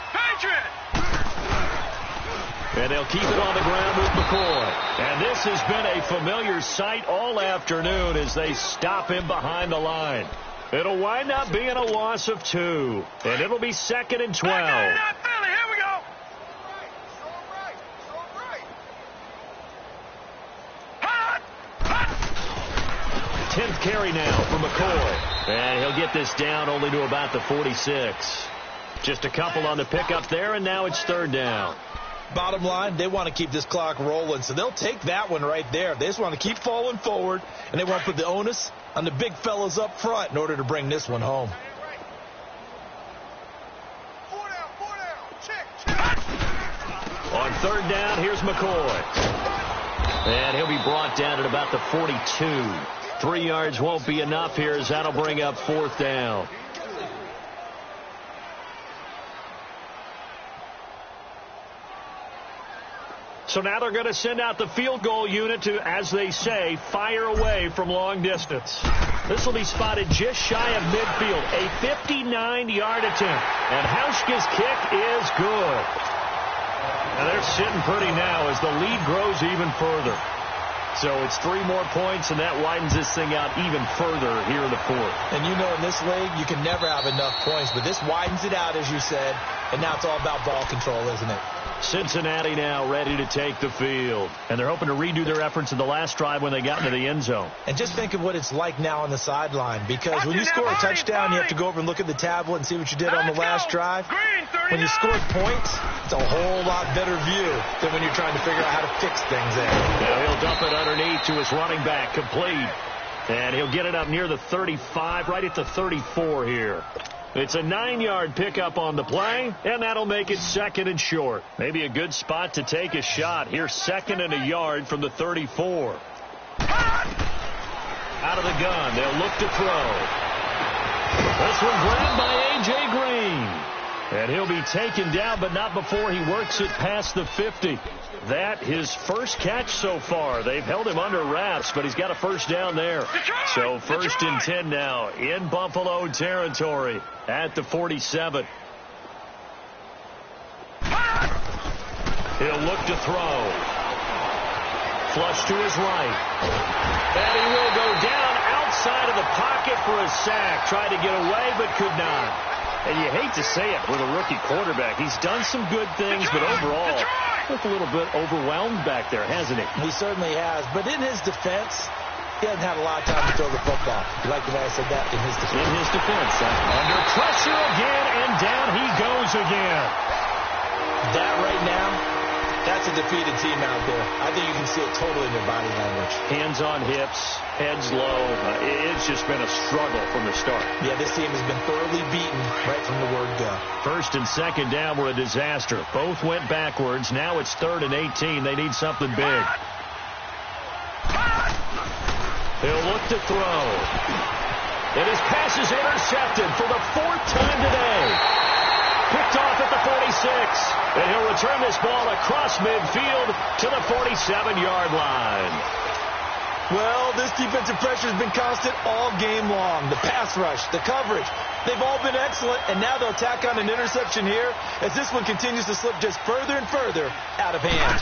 Speaker 2: And they'll keep it on the ground with McCoy. And this has been a familiar sight all afternoon as they stop him behind the line. It'll wind up being a loss of 2. And it'll be 2nd and 12.
Speaker 4: Here we go.
Speaker 2: 10th carry now for McCoy. And he'll get this down only to about the 46. Just a couple on the pickup there, and now it's 3rd down.
Speaker 3: Bottom line, they want to keep this clock rolling, so they'll take that one right there. They just want to keep falling forward, and they want to put the onus on the big fellas up front in order to bring this one home.
Speaker 4: 4 down. Check.
Speaker 2: On 3rd down, here's McCoy. And he'll be brought down at about the 42. 3 yards won't be enough here as that'll bring up 4th down. So now they're going to send out the field goal unit to, as they say, fire away from long distance. This will be spotted just shy of midfield. A 59-yard attempt. And Hauschka's kick is good. And they're sitting pretty now as the lead grows even further. So it's 3 more points, and that widens this thing out even further here in the 4th.
Speaker 3: And you know in this league, you can never have enough points, but this widens it out, as you said, and now it's all about ball control, isn't it?
Speaker 2: Cincinnati now ready to take the field. And they're hoping to redo their efforts in the last drive when they got into the end zone.
Speaker 3: And just think of what it's like now on the sideline, because when you score a touchdown, you have to go over and look at the tablet and see what you did on the last drive. When you score points, it's a whole lot better view than when you're trying to figure out how to fix things there.
Speaker 2: Now he'll dump it underneath to his running back, complete. And he'll get it up near the 35, right at the 34 here. It's a 9-yard pickup on the play, and that'll make it 2nd and short. Maybe a good spot to take a shot. Here's 2nd and a yard from the 34. Out of the gun, they'll look to throw. This one grabbed by A.J. Green. And he'll be taken down, but not before he works it past the 50. That his first catch so far. They've held him under wraps, but he's got a first down there. So 1st and 10 now in Buffalo territory at the 47. He'll look to throw. Flush to his right. And he will go down outside of the pocket for a sack. Tried to get away, but could not. And you hate to say it with a rookie quarterback. He's done some good things, but overall, looked a little bit overwhelmed back there, hasn't he?
Speaker 3: He certainly has. But in his defense, he hasn't had a lot of time to throw the football. You like the way I said that? In his defense.
Speaker 2: In his defense. Under pressure again, and down he goes again.
Speaker 3: That right now, that's a defeated team out there. I think you can see it totally in their body language.
Speaker 2: Hands on hips, heads low. It's just been a struggle from the start.
Speaker 3: Yeah, this team has been thoroughly beaten right from the word go.
Speaker 2: 1st and 2nd down were a disaster. Both went backwards. Now it's 3rd and 18. They need something big. He'll look to throw. And his pass is intercepted for the 4th time today. Picked off at the 46. And he'll return this ball across midfield to the 47-yard line.
Speaker 3: Well, this defensive pressure has been constant all game long. The pass rush, the coverage, they've all been excellent, and now they'll tack on an interception here as this one continues to slip just further and further out of hand.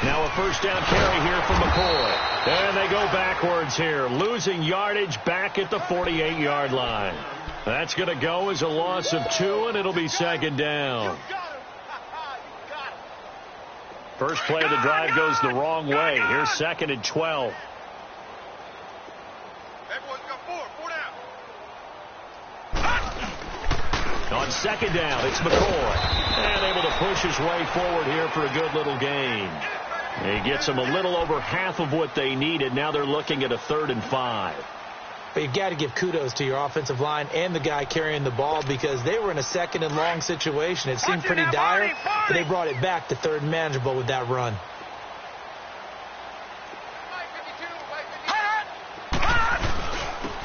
Speaker 2: Now a first down carry here for McCoy. And they go backwards here, losing yardage back at the 48-yard line. That's going to go as a loss of 2, and it'll be 2nd down. First play of the drive goes the wrong way. Here's 2nd and 12. On 2nd down, it's McCoy. And able to push his way forward here for a good little gain. He gets them a little over half of what they needed. Now they're looking at a 3rd and 5.
Speaker 3: But you've got to give kudos to your offensive line and the guy carrying the ball because they were in a 2nd and long situation. It seemed pretty dire, but they brought it back to 3rd and manageable with that run.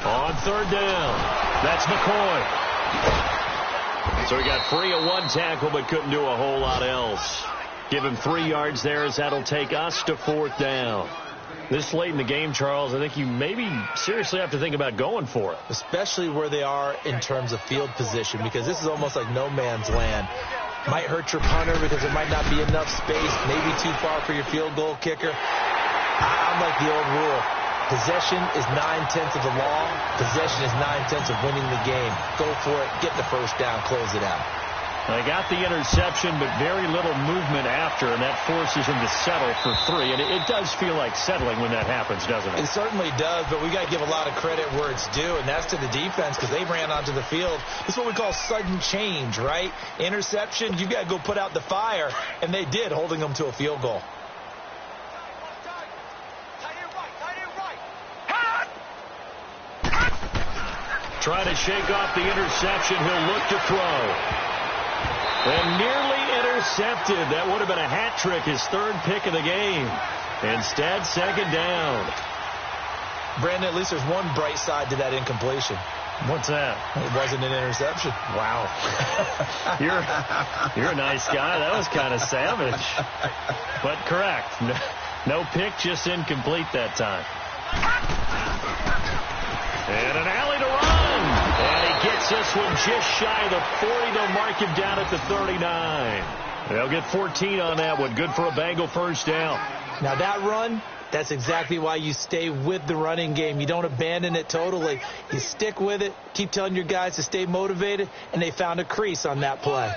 Speaker 2: On 3rd down, that's McCoy. So he got free of one tackle but couldn't do a whole lot else. Give him 3 yards there as that'll take us to 4th down. This late in the game, Charles, I think you maybe seriously have to think about going for it.
Speaker 3: Especially where they are in terms of field position, because this is almost like no man's land. Might hurt your punter because there might not be enough space, maybe too far for your field goal kicker. I'm like the old rule. Possession is 9/10 of the law. Possession is 9/10 of winning the game. Go for it. Get the first down. Close it out.
Speaker 2: They got the interception, but very little movement after, and that forces him to settle for 3. And it does feel like settling when that happens, doesn't it?
Speaker 3: It certainly does, but we got to give a lot of credit where it's due, and that's to the defense because they ran onto the field. This is what we call sudden change, right? Interception, you got to go put out the fire, and they did, holding them to a field goal.
Speaker 2: Trying to shake off the interception. He'll look to throw. And nearly intercepted. That would have been a hat trick, his 3rd pick of the game. Instead, 2nd down.
Speaker 3: Brandon, at least there's one bright side to that incompletion.
Speaker 2: What's that?
Speaker 3: It wasn't an interception.
Speaker 2: Wow. You're a nice guy. That was kind of savage. But correct. No pick, just incomplete that time. And an alley to run. And he gets this one just shy of the 40. They'll mark him down at the 39. They'll get 14 on that one. Good for a Bengal first down.
Speaker 3: Now that run, that's exactly why you stay with the running game. You don't abandon it totally. You stick with it, keep telling your guys to stay motivated, and they found a crease on that play.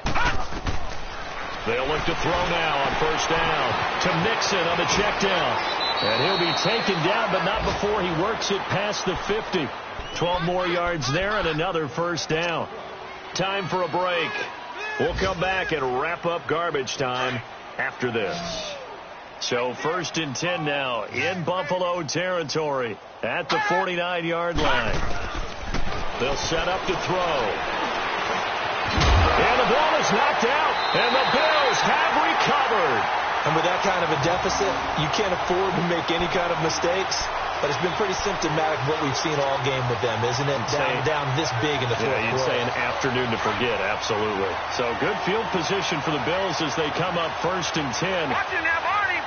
Speaker 2: They'll look to throw now on first down to Mixon on the check down. And he'll be taken down, but not before he works it past the 50. 12 more yards there and another first down. Time for a break. We'll come back and wrap up garbage time after this. So 1st and 10 now in Buffalo territory at the 49-yard line. They'll set up to throw. And the ball is knocked out, and the Bills have recovered.
Speaker 3: And with that kind of a deficit, you can't afford to make any kind of mistakes. But it's been pretty symptomatic of what we've seen all game with them, isn't it? Down this big in the fourth quarter.
Speaker 2: You'd say an afternoon to forget, absolutely. So good field position for the Bills as they come up 1st and 10.
Speaker 4: Watch it now, Barney!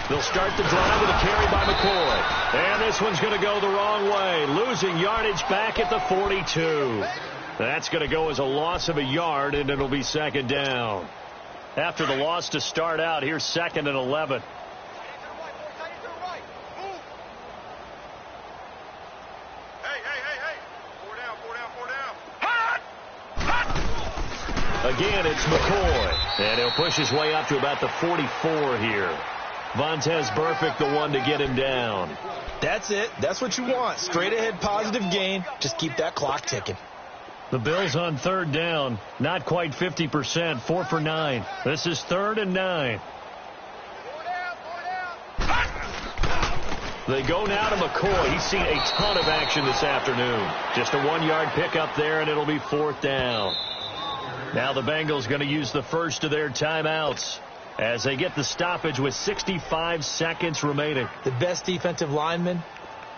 Speaker 2: They'll start the drive with a carry by McCoy. And this one's going to go the wrong way, losing yardage back at the 42. That's going to go as a loss of a yard, and it'll be 2nd down. After the loss to start out, here's 2nd and 11. Again, it's McCoy. And he'll push his way up to about the 44 here. Vontaze Burfict, the one to get him down.
Speaker 3: That's it. That's what you want. Straight ahead positive gain. Just keep that clock ticking.
Speaker 2: The Bills on 3rd down. Not quite 50%. 4 for 9. This is 3rd and 9. They go now to McCoy. He's seen a ton of action this afternoon. Just a 1-yard pickup there, and it'll be 4th down. Now the Bengals going to use the first of their timeouts as they get the stoppage with 65 seconds remaining.
Speaker 3: The best defensive linemen,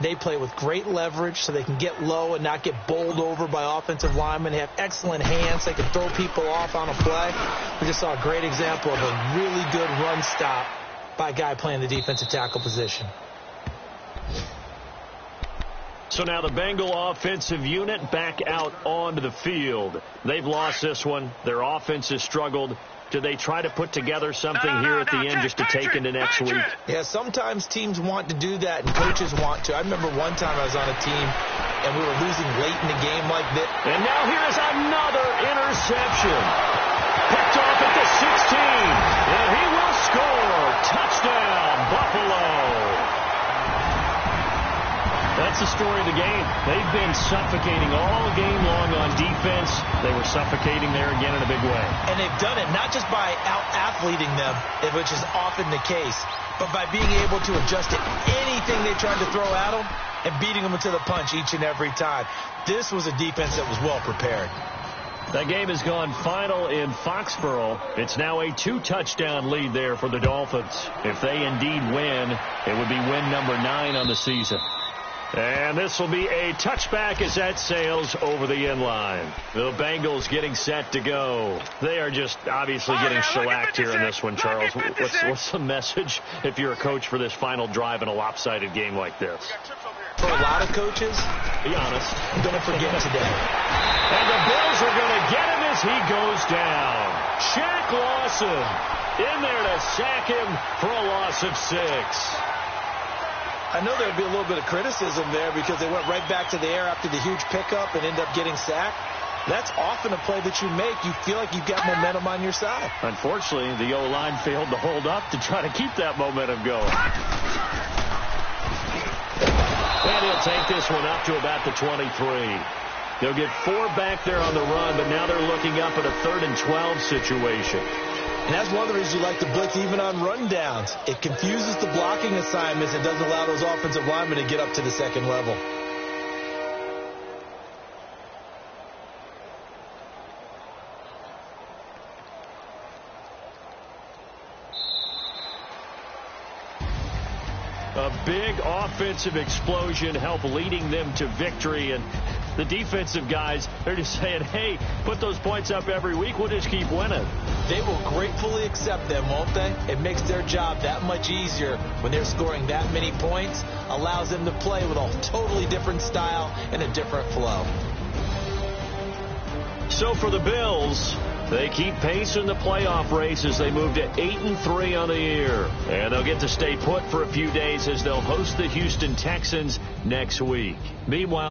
Speaker 3: they play with great leverage so they can get low and not get bowled over by offensive linemen. They have excellent hands. They can throw people off on a play. We just saw a great example of a really good run stop by a guy playing the defensive tackle position.
Speaker 2: So now the Bengal offensive unit back out onto the field. They've lost this one. Their offense has struggled. Do they try to put together something here at the end just to take into next week?
Speaker 3: Yeah, sometimes teams want to do that and coaches want to. I remember one time I was on a team and we were losing late in the game like this.
Speaker 2: And now here's another interception. Picked off at the 16. And he will score. Touchdown, Buffalo. That's the story of the game. They've been suffocating all game long on defense. They were suffocating there again in a big way.
Speaker 3: And they've done it not just by out-athleting them, which is often the case, but by being able to adjust to anything they tried to throw at them and beating them to the punch each and every time. This was a defense that was well prepared.
Speaker 2: That game has gone final in Foxborough. It's now a 2-touchdown lead there for the Dolphins. If they indeed win, it would be win number 9 on the season. And this will be a touchback as that sails over the inline. The Bengals getting set to go. They are just obviously getting shellacked here in this one, Charles. What's the message if you're a coach for this final drive in a lopsided game like this?
Speaker 3: For a lot of coaches,
Speaker 2: be honest,
Speaker 3: don't forget today.
Speaker 2: And the Bills are going to get him as he goes down. Shaq Lawson in there to sack him for a loss of 6.
Speaker 3: I know there would be a little bit of criticism there because they went right back to the air after the huge pickup and ended up getting sacked. That's often a play that you make. You feel like you've got momentum on your side.
Speaker 2: Unfortunately, the O-line failed to hold up to try to keep that momentum going. And he'll take this one up to about the 23. They'll get 4 back there on the run, but now they're looking up at a 3rd and 12 situation.
Speaker 3: And that's one of the reasons you like to blitz even on rundowns. It confuses the blocking assignments. It doesn't allow those offensive linemen to get up to the second level.
Speaker 2: A big offensive explosion helped leading them to victory, and the defensive guys, they're just saying, hey, put those points up every week, we'll just keep winning.
Speaker 3: They will gratefully accept them, won't they? It makes their job that much easier when they're scoring that many points, allows them to play with a totally different style and a different flow.
Speaker 2: So for the Bills, they keep pace in the playoff race as they move to 8-3 on the year. And they'll get to stay put for a few days as they'll host the Houston Texans next week. Meanwhile,